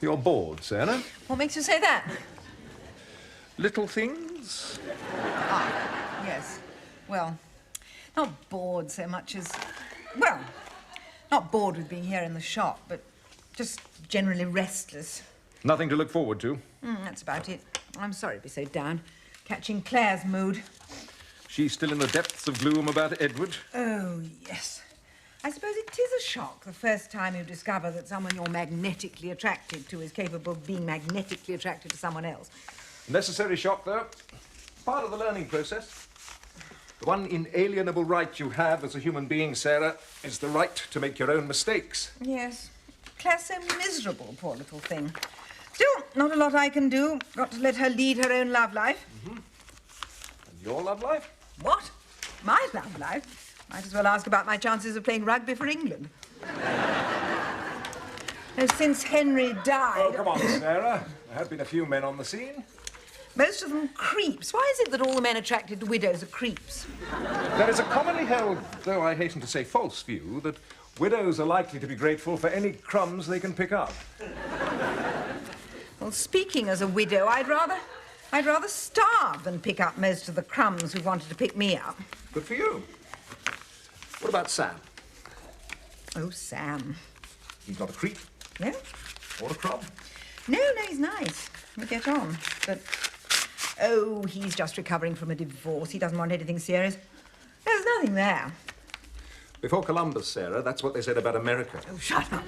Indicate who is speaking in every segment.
Speaker 1: You're bored, Sarah?
Speaker 2: What makes you say that?
Speaker 1: Little things?
Speaker 2: Ah, yes. Well, not bored so much as... Well, not bored with being here in the shop, but just generally restless.
Speaker 1: Nothing to look forward to?
Speaker 2: That's about it. I'm sorry to be so down. Catching Clare's mood.
Speaker 1: She's still in the depths of gloom about Edward?
Speaker 2: Oh, yes. I suppose it is a shock the first time you discover that someone you're magnetically attracted to is capable of being magnetically attracted to someone else.
Speaker 1: Necessary shock, though. Part of the learning process. The one inalienable right you have as a human being, Sarah, is the right to make your own mistakes.
Speaker 2: Yes. Claire's so miserable, poor little thing. Still, not a lot I can do. Got to let her lead her own love life.
Speaker 1: Mm-hmm. And your love life?
Speaker 2: What? My love life? Might as well ask about my chances of playing rugby for England. Since Henry died...
Speaker 1: Oh, come on, Sarah. There have been a few men on the scene.
Speaker 2: Most of them creeps. Why is it that all the men attracted to widows are creeps?
Speaker 1: There is a commonly held, though I hasten to say false view, that widows are likely to be grateful for any crumbs they can pick up.
Speaker 2: Well, speaking as a widow, I'd rather starve than pick up most of the crumbs who wanted to pick me up.
Speaker 1: Good for you. What about Sam?
Speaker 2: Oh, Sam.
Speaker 1: He's not a creep.
Speaker 2: No?
Speaker 1: Or a crumb.
Speaker 2: No, he's nice. We get on. But, oh, he's just recovering from a divorce. He doesn't want anything serious. There's nothing there.
Speaker 1: Before Columbus, Sarah, that's what they said about America.
Speaker 2: Oh, shut up.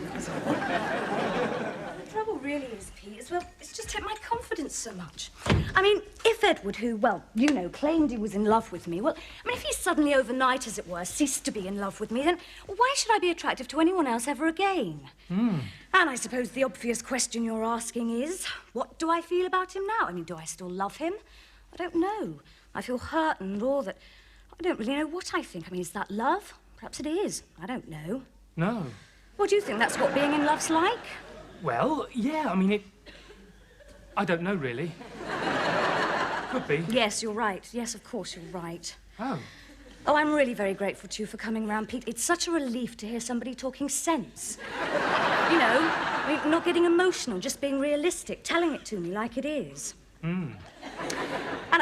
Speaker 3: The trouble really is, Pete, is, well, it's just hit my confidence so much. I mean, if Edward, who, well, you know, claimed he was in love with me, well, I mean, if he suddenly overnight, as it were, ceased to be in love with me, then why should I be attractive to anyone else ever again? And I suppose the obvious question you're asking is, what do I feel about him now? I mean, do I still love him? I don't know. I feel hurt and all that. I don't really know what I think. I mean, is that love? Perhaps it is. I don't know.
Speaker 4: No.
Speaker 3: What do you think that's what being in love's like?
Speaker 4: Well, yeah, I mean, I don't know, really. Could be.
Speaker 3: Yes, you're right. Yes, of course, you're right.
Speaker 4: Oh.
Speaker 3: Oh, I'm really very grateful to you for coming round, Pete. It's such a relief to hear somebody talking sense. You know, I mean, not getting emotional, just being realistic, telling it to me like it is. And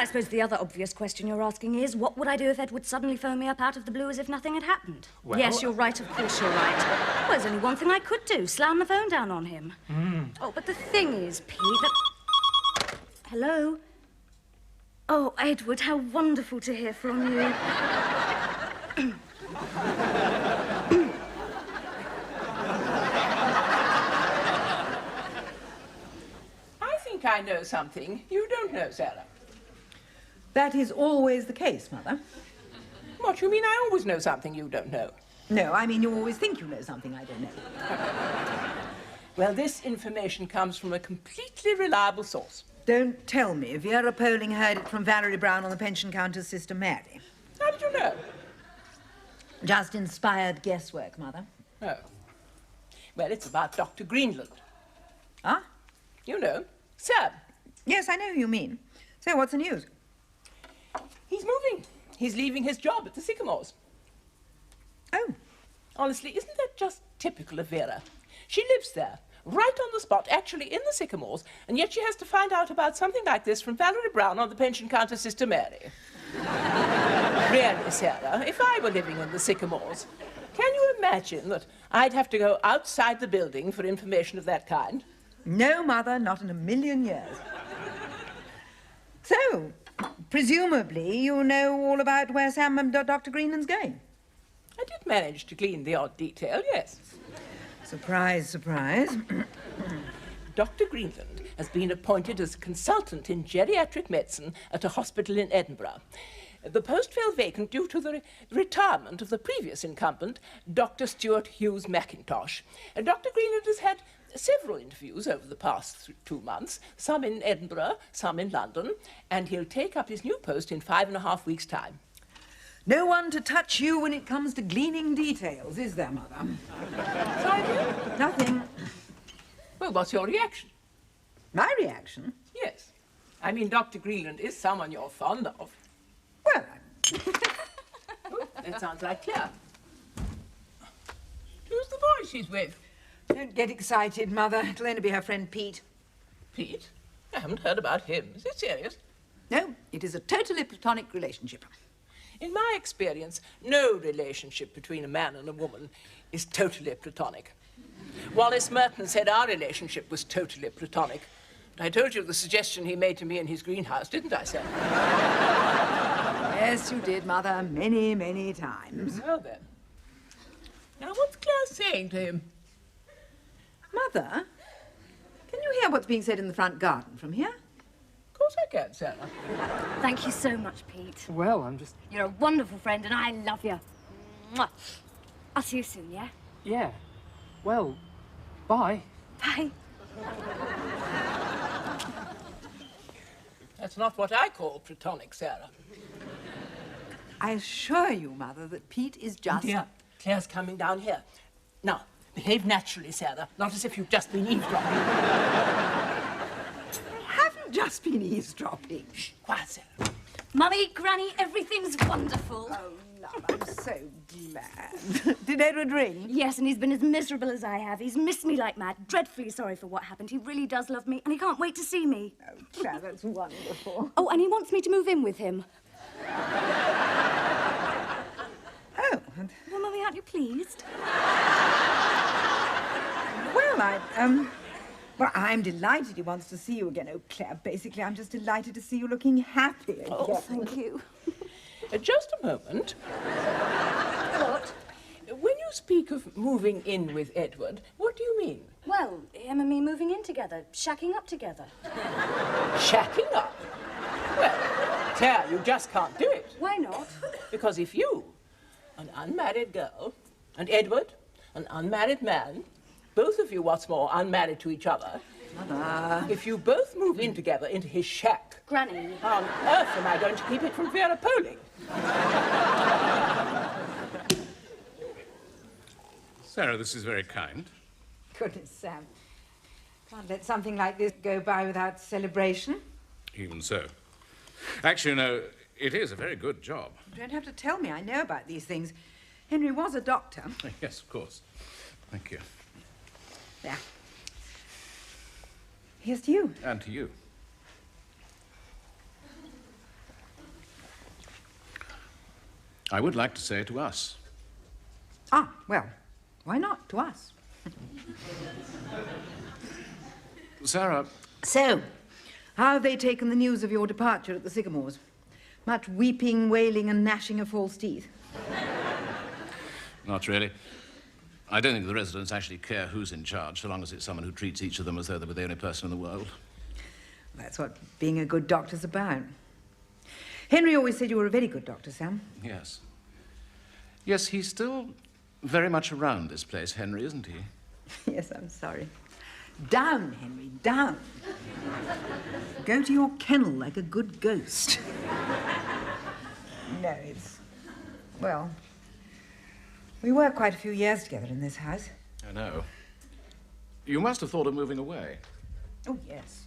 Speaker 3: I suppose the other obvious question you're asking is, what would I do if Edward suddenly phoned me up out of the blue as if nothing had happened?
Speaker 4: Well...
Speaker 3: Yes, you're right, of course you're right. Well, there's only one thing I could do, slam the phone down on him. Oh, but the thing is, Pete, that... Hello? Oh, Edward, how wonderful to hear from you.
Speaker 5: I know something you don't know, Sarah.
Speaker 2: That is always the case, Mother.
Speaker 5: What, you mean I always know something you don't know?
Speaker 2: No, I mean you always think you know something I don't know.
Speaker 5: Well, this information comes from a completely reliable source.
Speaker 2: Don't tell me. Vera Poling heard it from Valerie Brown on the pension counter's sister Mary.
Speaker 5: How did you know?
Speaker 2: Just inspired guesswork, Mother.
Speaker 5: Oh. Well, it's about Dr. Greenland.
Speaker 2: Ah?
Speaker 5: You know. Sam.
Speaker 2: Yes, I know who you mean. So, what's the news?
Speaker 5: He's moving. He's leaving his job at the Sycamores.
Speaker 2: Oh.
Speaker 5: Honestly, isn't that just typical of Vera? She lives there, right on the spot, actually in the Sycamores, and yet she has to find out about something like this from Valerie Brown on the pension counter Sister Mary. Really, Sarah, if I were living in the Sycamores, can you imagine that I'd have to go outside the building for information of that kind?
Speaker 2: No, Mother, not in a million years. So, presumably you know all about where Sam and Dr. Greenland's going?
Speaker 5: I did manage to glean the odd detail, yes.
Speaker 2: Surprise, surprise.
Speaker 5: Dr. Greenland has been appointed as consultant in geriatric medicine at a hospital in Edinburgh. The post fell vacant due to the retirement of the previous incumbent, Dr. Stuart Hughes Mackintosh. Dr. Greenland has had several interviews over the past 2 months, some in Edinburgh, some in London, and he'll take up his new post in 5.5 weeks' time.
Speaker 2: No one to touch you when it comes to gleaning details, is there, Mother?
Speaker 5: Sorry, dear?
Speaker 2: Nothing.
Speaker 5: Well, what's your reaction?
Speaker 2: My reaction?
Speaker 5: Yes. I mean, Dr. Greenland is someone you're fond of.
Speaker 2: Well,
Speaker 5: Oh, that sounds like Clare. Who's the boy she's with?
Speaker 2: Don't get excited, Mother. It'll only be her friend Pete.
Speaker 5: Pete? I haven't heard about him. Is it serious?
Speaker 2: No, it is a totally platonic relationship.
Speaker 5: In my experience, no relationship between a man and a woman is totally platonic. Wallace Merton said our relationship was totally platonic. I told you the suggestion he made to me in his greenhouse, didn't I, sir?
Speaker 2: Yes, you did, Mother, many, many times.
Speaker 5: Well, then. Now, what's Clare saying to him?
Speaker 2: Mother, can you hear what's being said in the front garden from here?
Speaker 5: Of course I can, Sarah.
Speaker 3: Thank you so much, Pete.
Speaker 4: Well, I'm just...
Speaker 3: You're a wonderful friend and I love you. Mwah. I'll see you soon, yeah?
Speaker 4: Yeah. Well, bye.
Speaker 3: Bye.
Speaker 5: That's not what I call platonic, Sarah.
Speaker 2: I assure you, Mother, that Pete is just...
Speaker 5: Dear, Claire's coming down here. Now, behave naturally, Sarah, not as if you've just been eavesdropping.
Speaker 2: I haven't just been eavesdropping.
Speaker 5: Shh, quiet, Sarah.
Speaker 3: Mummy, Granny, everything's wonderful.
Speaker 2: Oh, love, I'm so glad. Did Edward ring?
Speaker 3: Yes, and he's been as miserable as I have. He's missed me like mad. Dreadfully sorry for what happened. He really does love me, and he can't wait to see me.
Speaker 2: Oh, Claire, that's wonderful.
Speaker 3: Oh, and he wants me to move in with him.
Speaker 2: Oh,
Speaker 3: Well, Mummy, aren't you pleased?
Speaker 2: well, I'm delighted he wants to see you again. Oh, Claire, basically, I'm just delighted to see you looking happy again.
Speaker 3: Oh, thank you.
Speaker 5: Just a moment.
Speaker 3: What?
Speaker 5: When you speak of moving in with Edward, what do you mean?
Speaker 3: Well, him and me moving in together, shacking up together.
Speaker 5: Shacking up? Well, Claire, you just can't do it.
Speaker 3: Why not?
Speaker 5: Because if you, an unmarried girl, and Edward, an unmarried man, both of you, what's more, unmarried to each other,
Speaker 2: Mother.
Speaker 5: if you both move in together into his shack,
Speaker 3: Granny.
Speaker 5: how on earth am I going to keep it from Vera polling?
Speaker 6: Sarah, this is very kind.
Speaker 2: Goodness, Sam. Can't let something like this go by without celebration.
Speaker 6: Even so. Actually, no, it is a very good job.
Speaker 2: You don't have to tell me. I know about these things. Henry was a doctor.
Speaker 6: Yes, of course. Thank you.
Speaker 2: There. Here's to you.
Speaker 6: And to you. I would like to say to us.
Speaker 2: Ah, well, why not to us?
Speaker 6: Sarah,
Speaker 2: So, how have they taken the news of your departure at the Sycamores? Much weeping, wailing, and gnashing of false teeth?
Speaker 6: not really. I don't think the residents actually care who's in charge, so long as it's someone who treats each of them as though they were the only person in the world.
Speaker 2: That's what being a good doctor's about. Henry always said you were a very good doctor, Sam.
Speaker 6: Yes. Yes, he's still very much around this place, Henry, isn't he?
Speaker 2: Yes, I'm sorry. Down, Henry, down. Go to your kennel like a good ghost. No, it's... Well, we were quite a few years together in this house.
Speaker 6: I know. You must have thought of moving away.
Speaker 2: Oh, yes.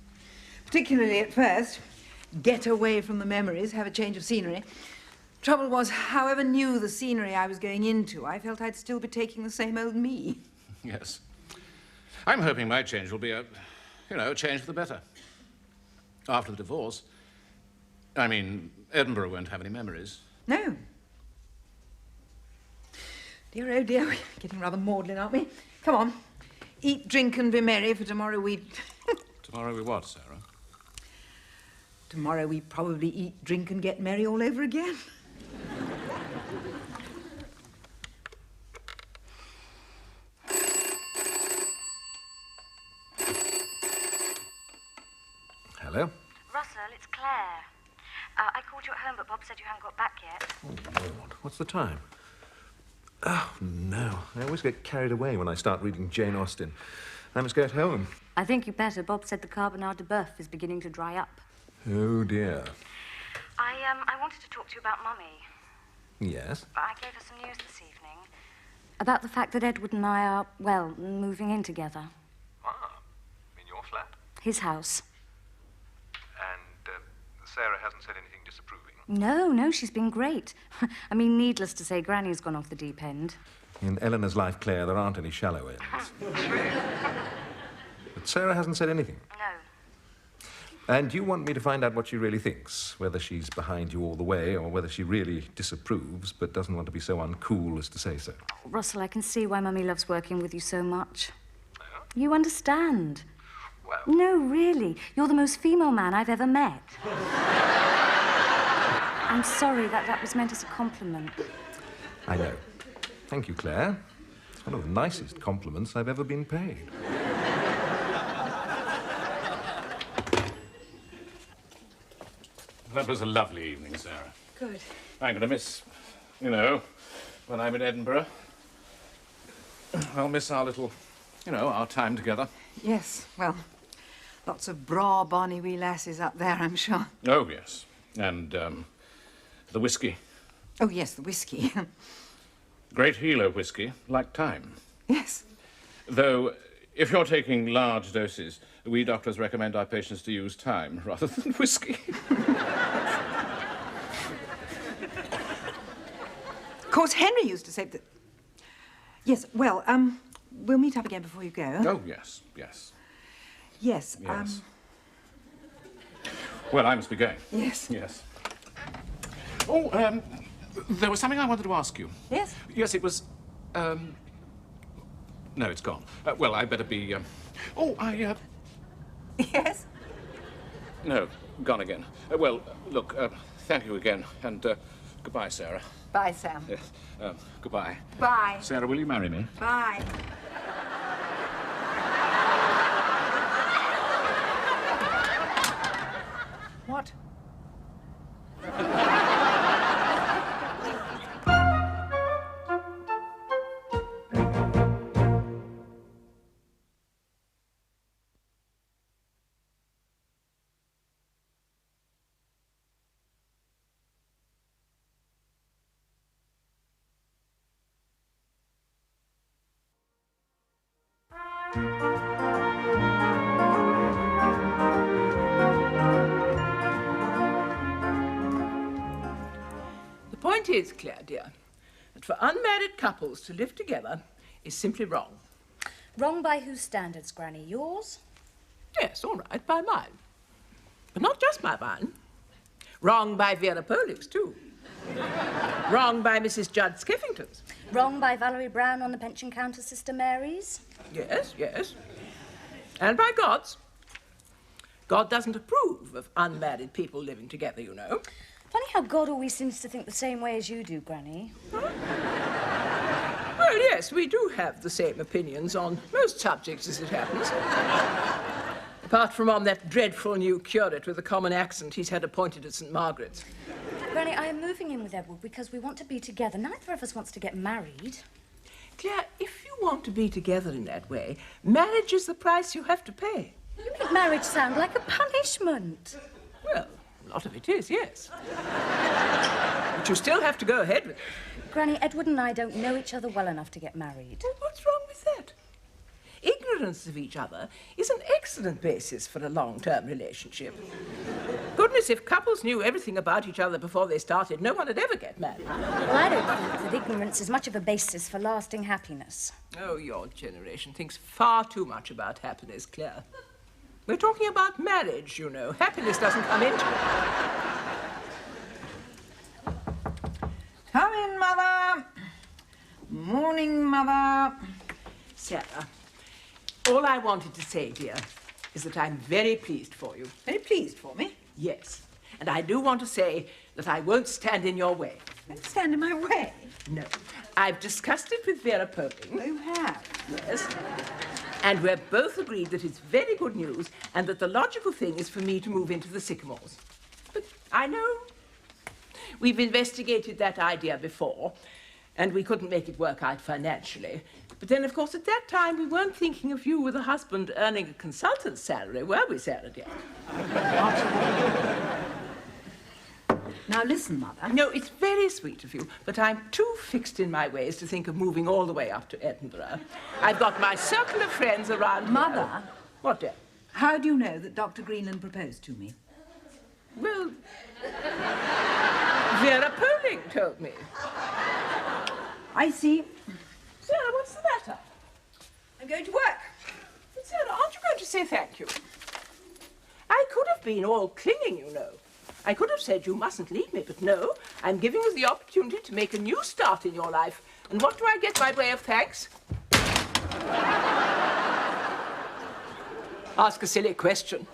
Speaker 2: Particularly at first. Get away from the memories, have a change of scenery. Trouble was, however new the scenery I was going into, I felt I'd still be taking the same old me.
Speaker 6: Yes. I'm hoping my change will be a change for the better. After the divorce. I mean, Edinburgh won't have any memories.
Speaker 2: No. Dear, oh dear, we're getting rather maudlin, aren't we? Come on. Eat, drink, and be merry, for tomorrow we...
Speaker 6: Tomorrow we what, Sarah?
Speaker 2: Tomorrow we probably eat, drink, and get merry all over again.
Speaker 1: Hello?
Speaker 7: Russell, it's Clare. I called you at home, but Bob said you hadn't got back yet.
Speaker 1: Oh, Lord. What's the time? Oh, no. I always get carried away when I start reading Jane Austen. I must get home.
Speaker 7: I think you better. Bob said the carbonade de boeuf is beginning to dry up.
Speaker 1: Oh, dear.
Speaker 7: I wanted to talk to you about Mummy.
Speaker 1: Yes?
Speaker 7: I gave her some news this evening.
Speaker 3: About the fact that Edward and I are, well, moving in together.
Speaker 1: Ah, in your flat?
Speaker 3: His house.
Speaker 1: And Sarah hasn't said anything disapproving?
Speaker 3: No, she's been great. I mean, needless to say, Granny's gone off the deep end.
Speaker 1: In Eleanor's life, Claire, there aren't any shallow ends. But Sarah hasn't said anything.
Speaker 7: No.
Speaker 1: And you want me to find out what she really thinks, whether she's behind you all the way or whether she really disapproves but doesn't want to be so uncool as to say so.
Speaker 3: Russell, I can see why Mummy loves working with you so much. You understand.
Speaker 1: Well...
Speaker 3: No, really. You're the most female man I've ever met. I'm sorry, that was meant as a compliment.
Speaker 1: I know. Thank you, Claire. It's one of the nicest compliments I've ever been paid.
Speaker 6: That was a lovely evening, Sarah.
Speaker 2: Good.
Speaker 6: I'm going to miss, you know, when I'm in Edinburgh. I'll miss our little, you know, our time together.
Speaker 2: Yes, well, lots of braw, bonny wee lasses up there, I'm sure.
Speaker 6: Oh, yes. And, the whiskey.
Speaker 2: Oh, yes, the whiskey.
Speaker 6: Great healer whiskey, like time.
Speaker 2: Yes.
Speaker 6: Though, if you're taking large doses, we doctors recommend our patients to use time rather than whiskey.
Speaker 2: Of course, Henry used to say that... Yes, well, we'll meet up again before you go.
Speaker 6: Oh, yes, yes.
Speaker 2: Yes,
Speaker 6: Yes. Well, I must be going.
Speaker 2: Yes.
Speaker 6: Yes. Oh, there was something I wanted to ask you.
Speaker 2: Yes?
Speaker 6: Yes, it was, no, it's gone. Well, I better be,
Speaker 2: Yes?
Speaker 6: No, gone again. Well, look, thank you again, and, goodbye, Sarah.
Speaker 2: Bye, Sam.
Speaker 6: Yes, goodbye.
Speaker 2: Bye.
Speaker 6: Sarah, will you marry me?
Speaker 2: Bye. What?
Speaker 5: The point is, Clare, dear, that for unmarried couples to live together is simply wrong.
Speaker 3: Wrong by whose standards, Granny? Yours?
Speaker 5: Yes, all right, by mine. But not just by mine. Wrong by Vera Polling's, too. Wrong by Mrs. Judd Skeffington's.
Speaker 3: Wrong by Valerie Brown on the pension counter, Sister Mary's?
Speaker 5: Yes, yes. And by God's. God doesn't approve of unmarried people living together, you know.
Speaker 3: Funny how God always seems to think the same way as you do, Granny.
Speaker 5: Well, yes, we do have the same opinions on most subjects, as it happens. Apart from on that dreadful new curate with a common accent he's had appointed at St. Margaret's.
Speaker 3: Granny, I am moving in with Edward because we want to be together. Neither of us wants to get married.
Speaker 5: Claire, if you want to be together in that way, marriage is the price you have to pay.
Speaker 3: You make marriage sound like a punishment.
Speaker 5: Well, a lot of it is, yes. But you still have to go ahead with it.
Speaker 3: Granny, Edward and I don't know each other well enough to get married.
Speaker 5: Well, what's wrong with that? Ignorance of each other is an excellent basis for a long-term relationship. Goodness, if couples knew everything about each other before they started, no one would ever get married.
Speaker 3: Well, I don't think that ignorance is much of a basis for lasting happiness.
Speaker 5: Oh, your generation thinks far too much about happiness, Claire. We're talking about marriage, you know. Happiness doesn't come into it.
Speaker 2: Come in, Mother. Morning, Mother.
Speaker 5: Sarah, all I wanted to say, dear, is that I'm very pleased for you.
Speaker 2: Very pleased for me.
Speaker 5: Yes. And I do want to say that I won't stand in your way.
Speaker 2: Don't stand in my way.
Speaker 5: No. I've discussed it with Vera Poling.
Speaker 2: You have.
Speaker 5: Yes. And we're both agreed that it's very good news and that the logical thing is for me to move into the Sycamores. But I know we've investigated that idea before and we couldn't make it work out financially. But then, of course, at that time, we weren't thinking of you with a husband earning a consultant's salary, were we, Sarah, dear?
Speaker 2: Now, listen, Mother.
Speaker 5: No, it's very sweet of you, but I'm too fixed in my ways to think of moving all the way up to Edinburgh. I've got my circle of friends around
Speaker 2: Mother.
Speaker 5: here. What, dear?
Speaker 2: How do you know that Dr. Greenland proposed to me?
Speaker 5: Well, Vera Poling told me.
Speaker 2: I see.
Speaker 5: What's the matter?
Speaker 2: I'm going to work.
Speaker 5: But Sarah, aren't you going to say thank you? I could have been all clinging, you know. I could have said you mustn't leave me, but no, I'm giving you the opportunity to make a new start in your life. And what do I get by way of thanks? Ask a silly question.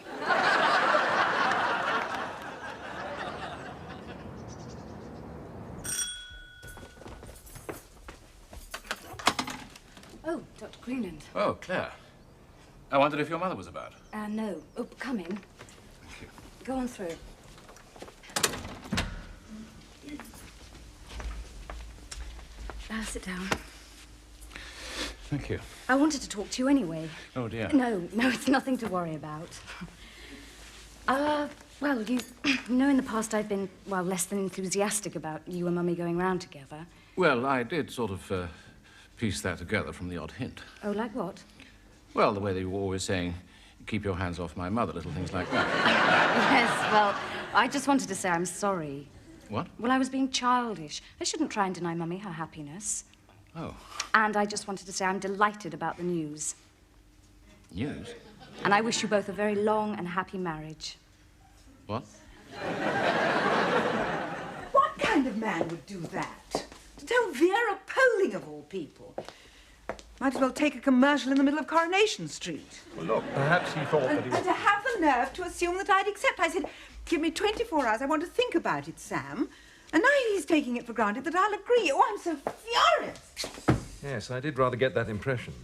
Speaker 3: Oh, Dr. Greenland.
Speaker 6: Oh, Claire. I wondered if your mother was about.
Speaker 3: No. Oh, come in.
Speaker 6: Thank you.
Speaker 3: Go on through. Sit down.
Speaker 6: Thank you.
Speaker 3: I wanted to talk to you anyway.
Speaker 6: Oh, dear.
Speaker 3: No, it's nothing to worry about. Well, you know, in the past I've been, well, less than enthusiastic about you and Mummy going round together.
Speaker 6: Well, I did sort of piece that together from the odd hint.
Speaker 3: Oh, like what?
Speaker 6: Well, the way that you were always saying, keep your hands off my mother, little things like that.
Speaker 3: Yes, well, I just wanted to say I'm sorry.
Speaker 6: What?
Speaker 3: Well, I was being childish. I shouldn't try and deny Mummy her happiness.
Speaker 6: Oh.
Speaker 3: And I just wanted to say I'm delighted about the news.
Speaker 6: News?
Speaker 3: And I wish you both a very long and happy marriage.
Speaker 6: What?
Speaker 2: What kind of man would do that? To tell Vera Poling, of all people. Might as well take a commercial in the middle of Coronation Street.
Speaker 1: Well, look, perhaps he thought that he was...
Speaker 2: And to have the nerve to assume that I'd accept. I said, give me 24 hours. I want to think about it, Sam. And now he's taking it for granted that I'll agree. Oh, I'm so furious.
Speaker 1: Yes, I did rather get that impression.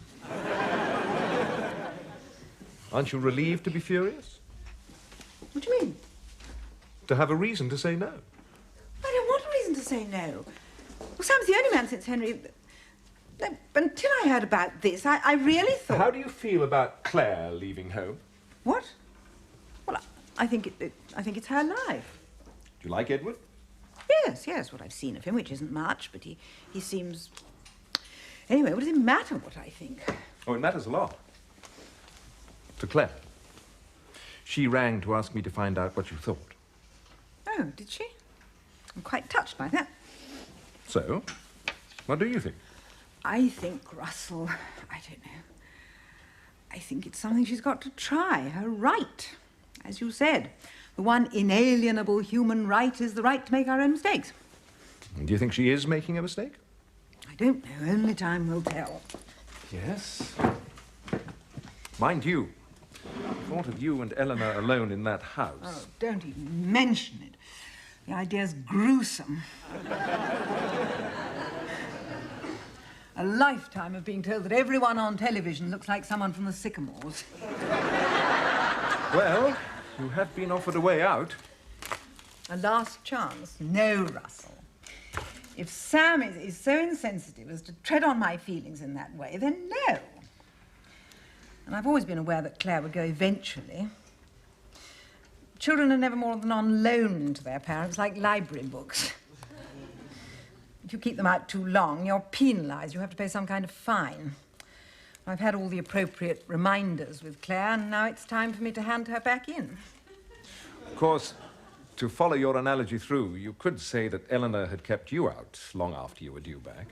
Speaker 1: Aren't you relieved to be furious?
Speaker 2: What do you mean?
Speaker 1: To have a reason to say no.
Speaker 2: I don't want a reason to say no. Well, Sam's the only man since Henry... No, until I heard about this, I really thought...
Speaker 1: How do you feel about Clare leaving home?
Speaker 2: What? Well, I think it's her life.
Speaker 1: Do you like Edward?
Speaker 2: Yes, what I've seen of him, which isn't much, but he seems... Anyway, what does it matter what I think?
Speaker 1: Oh, it matters a lot. To Claire. She rang to ask me to find out what you thought.
Speaker 2: Oh, did she? I'm quite touched by that.
Speaker 1: So, what do you think?
Speaker 2: I think, Russell, I don't know. I think it's something she's got to try, her right. As you said, the one inalienable human right is the right to make our own mistakes.
Speaker 1: Do you think she is making a mistake?
Speaker 2: I don't know, only time will tell.
Speaker 1: Yes. Mind you, the thought of you and Eleanor alone in that house...
Speaker 2: Oh, don't even mention it. The idea's gruesome. A lifetime of being told that everyone on television looks like someone from the Sycamores.
Speaker 1: Well, you have been offered a way out.
Speaker 2: A last chance? No, Russell. If Sam is so insensitive as to tread on my feelings in that way, then no. And I've always been aware that Clare would go eventually. Children are never more than on loan to their parents, like library books. If you keep them out too long, you're penalised. You have to pay some kind of fine. I've had all the appropriate reminders with Clare, and now it's time for me to hand her back in.
Speaker 1: Of course, to follow your analogy through, you could say that Eleanor had kept you out long after you were due back.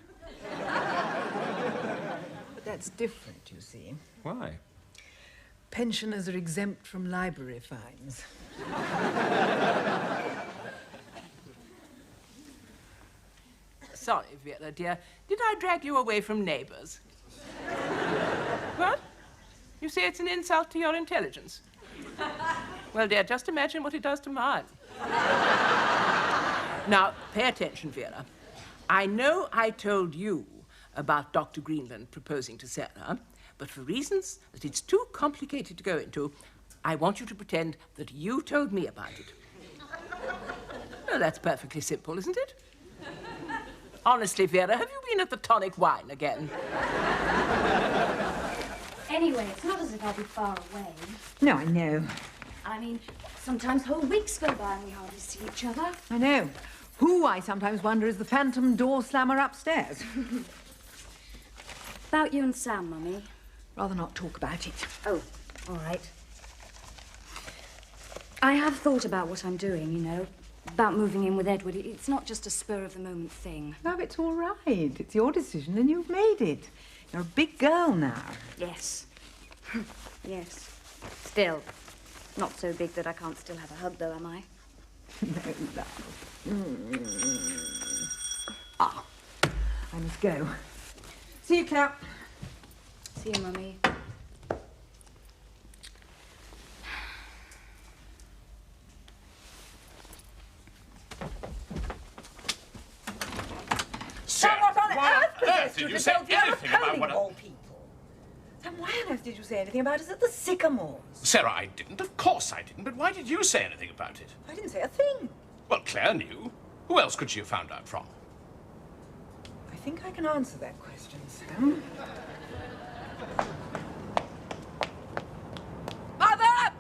Speaker 2: But that's different, you see.
Speaker 1: Why?
Speaker 2: Pensioners are exempt from library fines.
Speaker 5: Sorry, Vera, dear. Did I drag you away from neighbours? What? You say it's an insult to your intelligence? Well, dear, just imagine what it does to mine. Now, pay attention, Vera. I know I told you about Dr. Greenland proposing to Sarah, but for reasons that it's too complicated to go into, I want you to pretend that you told me about it. Well, that's perfectly simple, isn't it? Honestly, Vera, have you been at the tonic wine again?
Speaker 3: Anyway, it's not as if I'll be far away.
Speaker 2: No, I know.
Speaker 3: I mean, sometimes whole weeks go by and we hardly see each other.
Speaker 2: I know. Who, I sometimes wonder, is the phantom door slammer upstairs.
Speaker 3: About you and Sam, Mummy.
Speaker 2: Rather not talk about it.
Speaker 3: Oh, all right. I have thought about what I'm doing, you know, about moving in with Edward. It's not just a spur-of-the-moment thing.
Speaker 2: Love, it's all right. It's your decision and you've made it. You're a big girl now.
Speaker 3: Yes. Yes. Still, not so big that I can't still have a hug, though, am I?
Speaker 2: No, love. Ah, I must go. See you, Clare.
Speaker 3: See you, Mummy.
Speaker 6: Sarah,
Speaker 2: What on
Speaker 6: why
Speaker 2: earth possessed
Speaker 6: did
Speaker 2: you
Speaker 6: you
Speaker 2: to
Speaker 6: say
Speaker 2: tell the other
Speaker 6: anything about
Speaker 2: pony
Speaker 6: what
Speaker 2: of all people? Then why on earth did you say anything about us at the Sycamores?
Speaker 6: Sarah, I didn't. Of course I didn't. But why did you say anything about it?
Speaker 2: I didn't say a thing.
Speaker 6: Well, Clare knew. Who else could she have found out from?
Speaker 2: I think I can answer that question, Sam. Mother!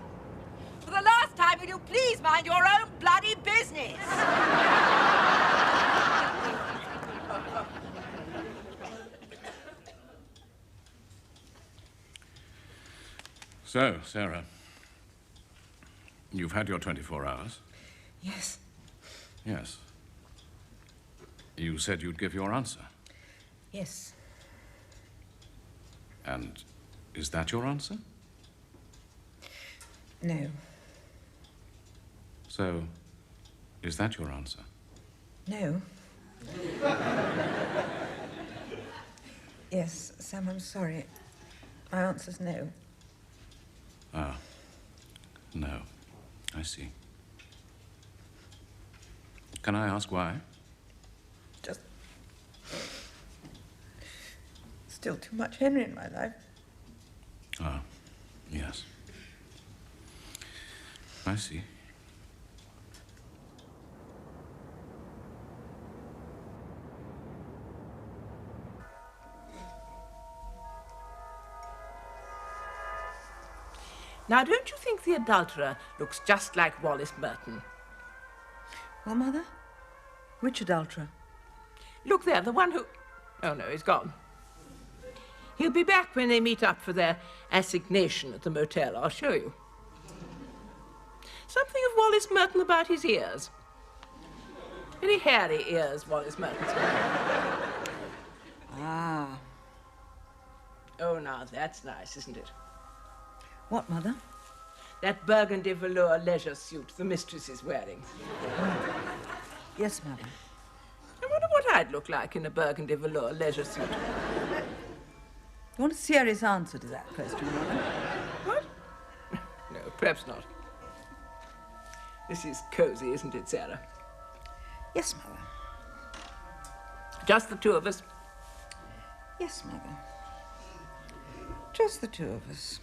Speaker 2: For the last time, will you please mind your own bloody business?
Speaker 6: So, Sarah, you've had your 24 hours.
Speaker 2: Yes.
Speaker 6: Yes. You said you'd give your answer.
Speaker 2: Yes.
Speaker 6: And is that your answer?
Speaker 2: No.
Speaker 6: So, is that your answer?
Speaker 2: No. Yes, Sam, I'm sorry. My answer's no.
Speaker 6: Ah, no. I see. Can I ask why?
Speaker 2: Just... still too much Henry in my life.
Speaker 6: Ah, yes. I see.
Speaker 5: Now, don't you think the adulterer looks just like Wallace Merton?
Speaker 2: Well, Mother? Which adulterer?
Speaker 5: Look there, the one who... Oh, no, he's gone. He'll be back when they meet up for their assignation at the motel. I'll show you. Something of Wallace Merton about his ears. Very hairy ears, Wallace Merton's.
Speaker 2: Ah.
Speaker 5: Oh, now, that's nice, isn't it?
Speaker 2: What, Mother?
Speaker 5: That burgundy velour leisure suit the mistress is wearing.
Speaker 2: Yes, Mother.
Speaker 5: I wonder what I'd look like in a burgundy velour leisure suit.
Speaker 2: You want a serious answer to that question, Mother?
Speaker 5: What? No, perhaps not. This is cosy, isn't it, Sarah?
Speaker 2: Yes, Mother.
Speaker 5: Just the two of us.
Speaker 2: Yes, Mother. Just the two of us.